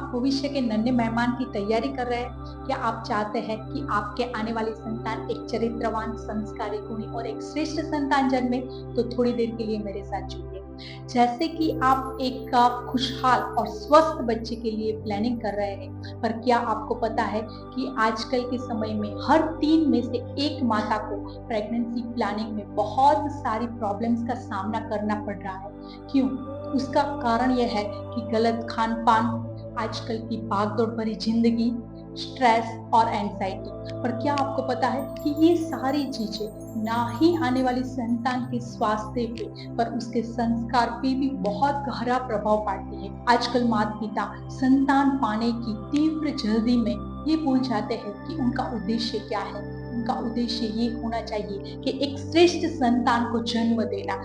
आप भविष्य के नन्हे मेहमान की तैयारी कर रहे हैं? क्या आप चाहते हैं कि आपके आने वाली संतान एक चरित्रवान, संस्कारी, गुणी और एक श्रेष्ठ संतान जन्मे? तो थोड़ी देर के लिए मेरे साथ जुड़िए। जैसे कि आप एक खुशहाल और स्वस्थ बच्चे के लिए प्लानिंग कर रहे हैं, पर क्या आपको पता है कि आजकल के समय में हर 3 में से 1 माता को प्रेगनेंसी प्लानिंग में बहुत सारी प्रॉब्लम्स का सामना करना पड़ रहा है? क्यों? उसका कारण यह है कि गलत खान-पान, आजकल की भागदौड़ भरी जिंदगी, स्ट्रेस और एंजाइटी। पर क्या आपको पता है कि ये सारी चीजें ना ही आने वाली संतान के स्वास्थ्य पे, पर उसके संस्कार पे भी बहुत गहरा प्रभाव पाती है। आजकल माता-पिता संतान पाने की तीव्र जल्दी में ये भूल जाते हैं कि उनका उद्देश्य क्या है। उनका उद्देश्य ये होना चाहिए कि एक श्रेष्ठ संतान को जन्म देना।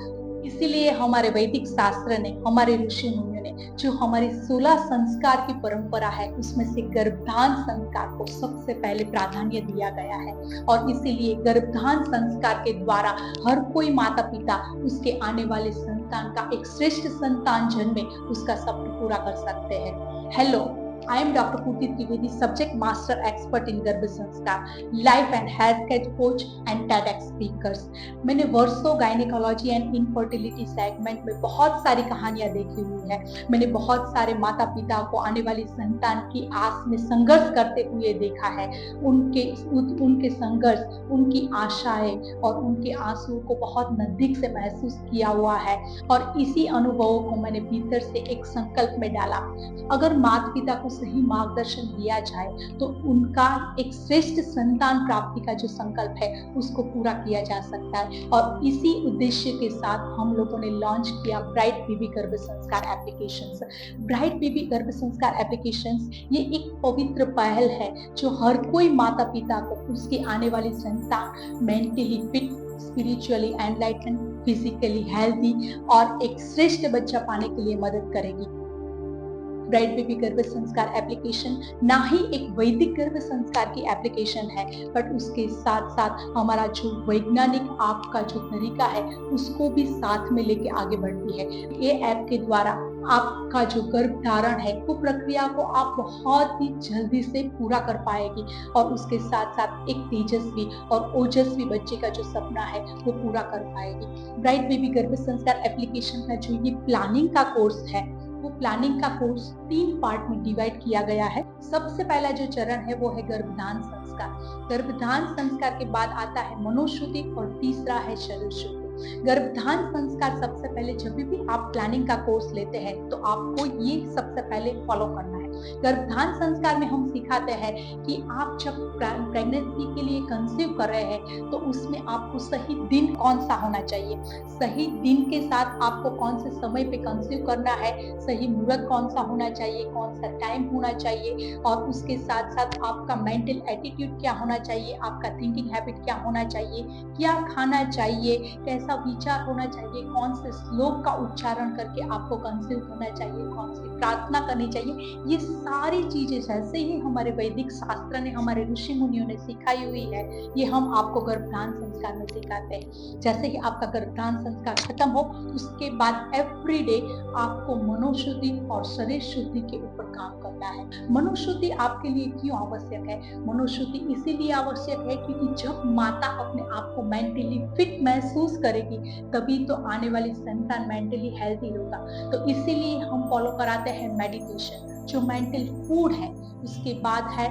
इसीलिए हमारे वैदिक शास्त्र ने, हमारे ऋषि मुनियों ने, जो हमारी 16 संस्कार की परंपरा है, उसमें से गर्भधान संस्कार को सबसे पहले प्राधान्य दिया गया है। और इसीलिए गर्भधान संस्कार के द्वारा हर कोई माता पिता उसके आने वाले संतान का एक श्रेष्ठ संतान जन्मे, उसका सपना पूरा कर सकते हैं। Hello, I am Dr. Purti Trivedi, subject master expert in गर्भ संस्कार, life and health care coach and TEDx speakers. मैंने वर्षों गायनेकोलॉजी एंड इनफर्टिलिटी सेगमेंट में बहुत सारी कहानियां देखी हुई है। मैंने बहुत सारे माता पिता को आने वाली संतान की आस में संघर्ष करते हुए देखा है। उनके संघर्ष, उनकी आशाएं और उनके आंसुओं को बहुत नजदीक से महसूस किया हुआ है। और इसी अनुभवों को मैंने भीतर से एक संकल्प में डाला। अगर माता पिता को सही मार्गदर्शन दिया जाए तो उनका एक श्रेष्ठ संतान प्राप्ति का जो संकल्प है उसको पूरा किया जा सकता है। और इसी उद्देश्य के साथ हम लोगों ने लॉन्च किया ब्राइट बेबी गर्भ संस्कार एप्लीकेशंस। ब्राइट बेबी गर्भ संस्कार एप्लीकेशंस ये एक पवित्र पहल है जो हर कोई माता पिता को उसके आने वाली संतान mentally fit, spiritually enlighten, physically healthy और एक श्रेष्ठ बच्चा पाने के लिए मदद करेगी। ब्राइट बेबी गर्भ संस्कार एप्लीकेशन ना ही एक वैदिक गर्भ संस्कार की एप्लीकेशन है, बट उसके साथ साथ हमारा जो वैज्ञानिक आपका जो तरीका है उसको भी साथ में लेके आगे बढ़ती है। ये ऐप के द्वारा आपका जो गर्भ धारण है वो प्रक्रिया को आप बहुत ही जल्दी से पूरा कर पाएगी और उसके साथ साथ एक तेजस्वी और ओजस्वी बच्चे का जो सपना है वो पूरा कर पाएगी। ब्राइट बेबी गर्भ संस्कार एप्लीकेशन का जो ये प्लानिंग का कोर्स है, वो प्लानिंग का कोर्स 3 पार्ट में डिवाइड किया गया है। सबसे पहला जो चरण है वो है गर्भधान संस्कार। गर्भधान संस्कार के बाद आता है मनोशुद्धि और तीसरा है शरीर शुद्धि। गर्भधान संस्कार सबसे पहले जब भी आप प्लानिंग का कोर्स लेते हैं तो आपको ये सबसे पहले फॉलो करना है। गर्भधान संस्कार में हम सिखाते हैं कि आप जब प्रेगनेंसी के लिए कंसीव कर रहे हैं तो उसमें आपको सही दिन कौन सा होना चाहिए, सही दिन के साथ आपको कौन से समय पे कंसीव करना है, सही मुहूर्त कौन सा होना चाहिए, कौन सा टाइम होना चाहिए, और उसके साथ साथ आपका मेंटल एटीट्यूड क्या होना चाहिए, आपका थिंकिंग हैबिट क्या होना चाहिए, क्या खाना चाहिए, कैसा विचार होना चाहिए, कौन से श्लोक का उच्चारण करके आपको कंसीव करना चाहिए, कौन सी प्रार्थना करनी चाहिए। ये सारी चीजें जैसे ही हमारे वैदिक शास्त्र ने, हमारे ऋषि मुनियों ने सिखाई हुई है, ये हम आपको गर्भधान संस्कार में सिखाते हैं। जैसे ही आपका गर्भधान संस्कार खत्म हो उसके बाद एवरीडे आपको मनोशुद्धि और शरीर शुद्धि के ऊपर काम करना है। मनोशुद्धि आपके लिए क्यों आवश्यक है? मनोशुद्धि इसीलिए आवश्यक है क्योंकि जब माता अपने आप को मेंटली फिट महसूस करेगी तभी तो आने वाली संतान मेंटली हेल्थी होगा। तो इसीलिए हम फॉलो कराते हैं मेडिटेशन, जो मेंटल फूड है। उसके बाद है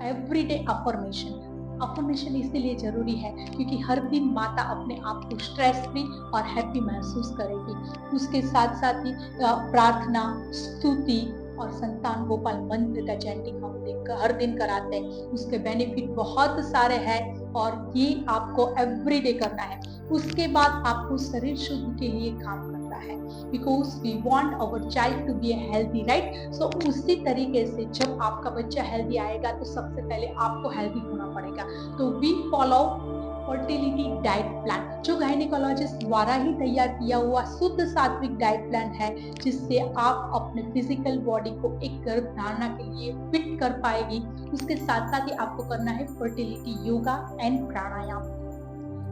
एवरीडे अफर्मेशन। अफर्मेशन इसीलिए जरूरी है क्योंकि हर दिन माता अपने आप को स्ट्रेस फ्री और हैप्पी महसूस करेगी। उसके साथ साथ ही प्रार्थना, स्तुति और संतान गोपाल मंत्र का चैंटिंग हम हर दिन कराते हैं। उसके बेनिफिट बहुत सारे हैं और ये आपको एवरीडे करना है। उसके बाद आपको शरीर शुद्ध के लिए काम करना है, because we want our child to be healthy, right. So उसी तरीके से जब आपका बच्चा हेल्दी आएगा तो सबसे पहले आपको हेल्दी होना पड़ेगा। तो we follow fertility diet plan, जो गायनेकोलॉजिस्ट द्वारा ही तैयार किया हुआ शुद्ध सात्विक डाइट प्लान है, जिससे आप अपने फिजिकल बॉडी को एक गर्भ धारणा के लिए फिट कर पाएगी। उसके साथ साथ ही आपको करना है फर्टिलिटी योगा एंड प्राणायाम।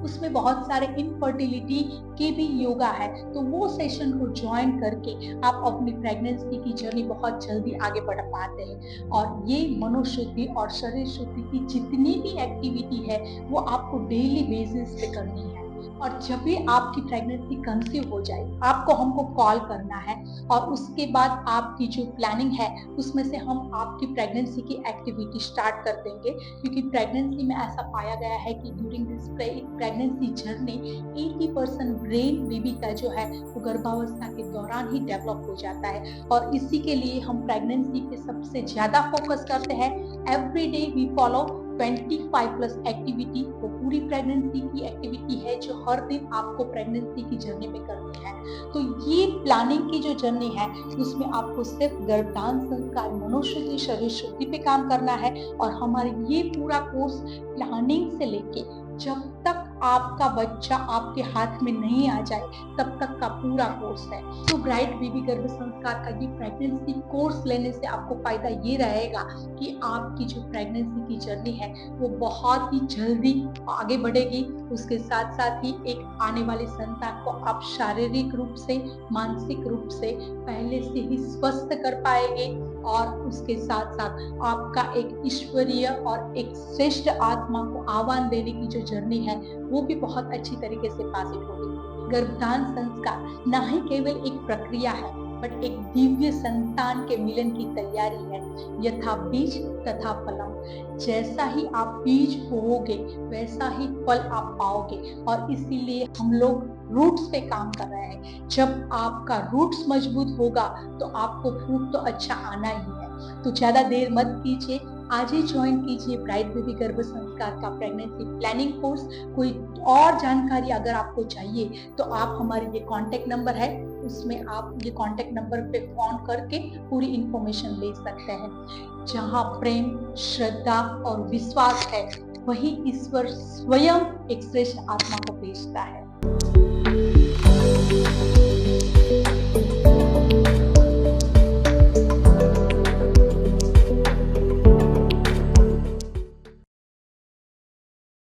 उसमें बहुत सारे इनफर्टिलिटी के भी योगा है, तो वो सेशन को ज्वाइन करके आप अपनी प्रेगनेंसी की जर्नी बहुत जल्दी आगे बढ़ा पाते हैं। और ये मनोशुद्धि और शरीर शुद्धि की जितनी भी एक्टिविटी है वो आपको डेली बेसिस पे करनी है। और जब भी आपकी प्रेगनेंसी कंसीव हो जाए, आपको हमको कॉल करना है और उसके बाद आपकी जो प्लानिंग है उसमें से हम आपकी प्रेगनेंसी की एक्टिविटी स्टार्ट कर देंगे, क्योंकि प्रेगनेंसी में ऐसा पाया गया है कि during this pregnancy journey 80% brain baby का जो है वो गर्भावस्था के दौरान ही डेवलप हो जाता है। और इसी के लिए हम प्रेगनेंसी पे सबसे ज्यादा फोकस करते हैं। Every day we follow 25+ activity. वो पूरी प्रेगनेंसी की एक्टिविटी है जो हर दिन आपको प्रेगनेंसी की जर्नी में करनी है। तो ये प्लानिंग की जो जर्नी है उसमें आपको सिर्फ गर्भाधान संस्कार, मनोशुद्धि, शरीर शुद्धि पे काम करना है। और हमारे ये पूरा कोर्स प्लानिंग से लेके जब तक आपका बच्चा आपके हाथ में नहीं आ जाए तब तक का पूरा कोर्स है। तो ब्राइट बेबी गर्भ संस्कार का ये प्रेगनेंसी कोर्स लेने से आपको फायदा ये रहेगा कि आपकी जो प्रेगनेंसी की जर्नी है वो बहुत ही जल्दी आगे बढ़ेगी। उसके साथ साथ ही एक आने वाली संतान को आप शारीरिक रूप से, मानसिक रूप से पहले से ही स्वस्थ कर पाएंगे। और उसके साथ साथ आपका एक ईश्वरीय और एक श्रेष्ठ आत्मा को आह्वान देने की जो जर्नी है वो भी बहुत अच्छी तरीके से पास होगी। गर्भधान संस्कार न ही केवल एक प्रक्रिया है बट एक दिव्य संतान के मिलन की तैयारी है। यथा बीज तथा फलम, जैसा ही आप बीज बोओगे वैसा ही फल आप पाओगे। और इसीलिए हम लोग रूट्स पे काम कर रहे हैं। जब आपका रूट्स मजबूत होगा तो आपको फ्रूट तो अच्छा आना ही है। तो ज्यादा देर मत कीजिए, आज ही ज्वाइन कीजिए ब्राइट बेबी गर्भ संस्कार का प्रेगनेंसी प्लानिंग कोर्स। कोई और जानकारी अगर आपको चाहिए तो आप हमारे ये कांटेक्ट नंबर है, उसमें आप ये कांटेक्ट नंबर पे फोन करके पूरी इंफॉर्मेशन ले सकते हैं। जहाँ प्रेम, श्रद्धा और विश्वास है वही ईश्वर स्वयं एक श्रेष्ठ आत्मा को भेजता है।